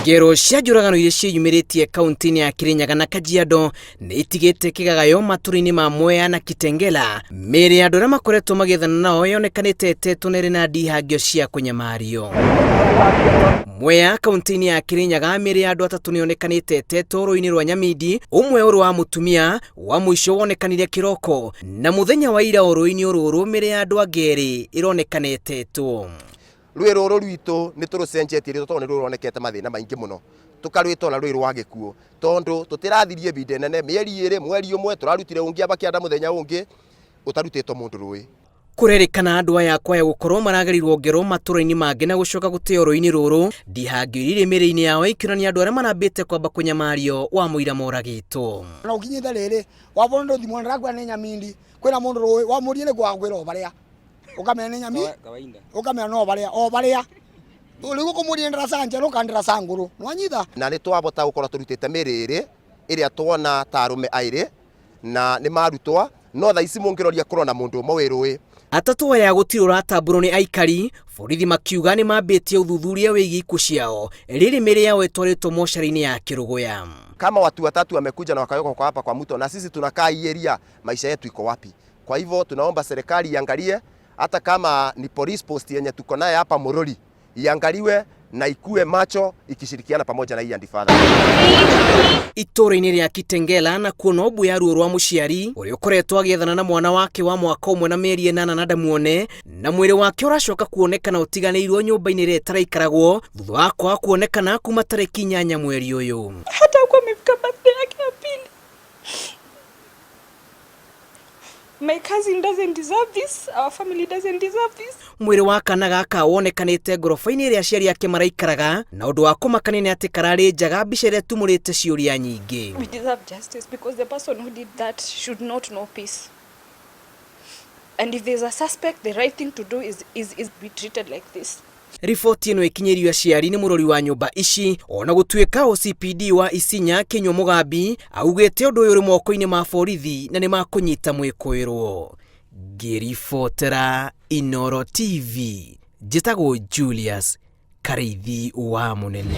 Ngero cia njũragano iria ciĩyumĩrĩtie kaunti-inĩ ya Kirinyaga na Kajiado nĩ itigĩte kĩgagayo matũra-inĩ ma Mwea na Kitengela. Mĩĩrĩ ya andũ arĩa makoretwo magĩethana nao yonekanĩte ĩtetwo na ĩrĩ na ndihangio cia kũnyamario. Mwea kaunti-inĩ ya Kirinyaga, mĩĩrĩ ya andũ atatũ nĩyonekanĩte ĩtetwo rũĩ-inĩ rwa Nyamindi, ũmwe ũrĩ wa mũtumia wa mũico wonekanire kĩroko, na mũthenya wa ira rũĩ-inĩ rũrũ mĩĩrĩ ya andũ angĩ erĩ ĩronekana ĩtetwo. Rũĩ rũrũ rwitũ nĩ tũrũcenjetie rĩtũ tondũ nĩ rũronekete mathĩna maingĩ mũno, tũkarwĩtwo na rũĩ rwa gĩkuũ tondũ tũtirathirie ihinda inene, mĩeri ĩrĩ, mweri ũmwe tũrarutire ũngĩ aba kĩanda mũthenya ũngĩ ũtarutĩtwo mũndũ rũĩ. Kũrerĩkana andũ aya kwaya gũkorwo maragerirwo ngero matũra-inĩ mangĩ na gũcoka gũteo rũĩ-inĩ rũrũ, ndihangio irĩ mĩĩrĩ-inĩ yao ikĩonania andũ arĩa marambĩte kwamba kũnyamario wa mũira moragĩtwo. Na ũkinyĩte rĩrĩ wabona ndo thimũ ndĩrakua nĩ Nyamindi, kwĩna mũndũ rũĩ wamũrie nĩ kwagwĩra o barĩa ukamenya nĩ Nyamindi ukamenya no barĩa ũrĩgũ kũmũria ndarasa njerũ kandarasa ngũrũ nwanyitha. Na nĩ twabota gũkorwo tũrutĩte mĩĩrĩ ĩrĩ ĩrĩa tuona ta arũme aĩrĩ na nĩ marutwa no tha ici mũngĩroria kũrona mũndũ ũmwe wĩ rũĩ. Atatũ aya gũtirĩ ũratambũrwo nĩ aikari, borithi makiuga nĩ mambĩtie ũthuthuria wĩgiĩ ikuũ ciao, rĩrĩ mĩĩrĩ yao ĩtwarĩtwo mocarĩ-inĩ ya Kĩrũgũya. Kama watu watatu wamekuja na wakawekwa kwa hapa kwa mto na sisi tunakaa hii area, maisha yetu iko wapi? Kwa hivyo tunaomba serikali iangalie, hata kama ni police post yenye tuko naye hapa Murori, iangaliwe na ikue macho ikishirikiana pamoja na hii andifadha. Itũra-inĩ rĩa Kitengela na kuona ũmwe ya ruo rwa mũciari ũrĩa ũkoretwo agĩethana na mwana wake wa mwaka ũmwe na mĩeri 8 na ndamuone, na mwĩrĩ wake ũracoka kuonekana ũtiganĩirwo nyũmba-inĩ ĩrĩa ĩtaraikaragwo thutha wa kwaga kuonekana kuma tarĩki 8 mweri ũyũ. Hata kwa amefika birthday yake ya pili. My cousin doesn't deserve this. Our family doesn't deserve this. Mwĩrĩ wa kana gaka wonekanĩte ngoroba-inĩ ĩrĩa aciari ake maraikaraga, na ũndũ wa kũmakania nĩ atĩ kararĩ njaga, mbica ĩrĩa tumũrĩte ciũria nyingĩ. We deserve justice because the person who did that should not know peace. And if there's a suspect, the right thing to do is be treated like this. Riboti ĩno ĩkinyĩrio aciari nĩ mũrori wa nyũmba ici, ona gũtuĩka OCPD wa Isinya Kinyua Mugambi augĩte ũndũ ũyũ ũrĩ moko-inĩ ma borithi na nĩ makũnyita mwĩkũĩrwo. Ngĩribotera Inooro TV, njĩtagwo Julius Karĩithi wa Mũnene.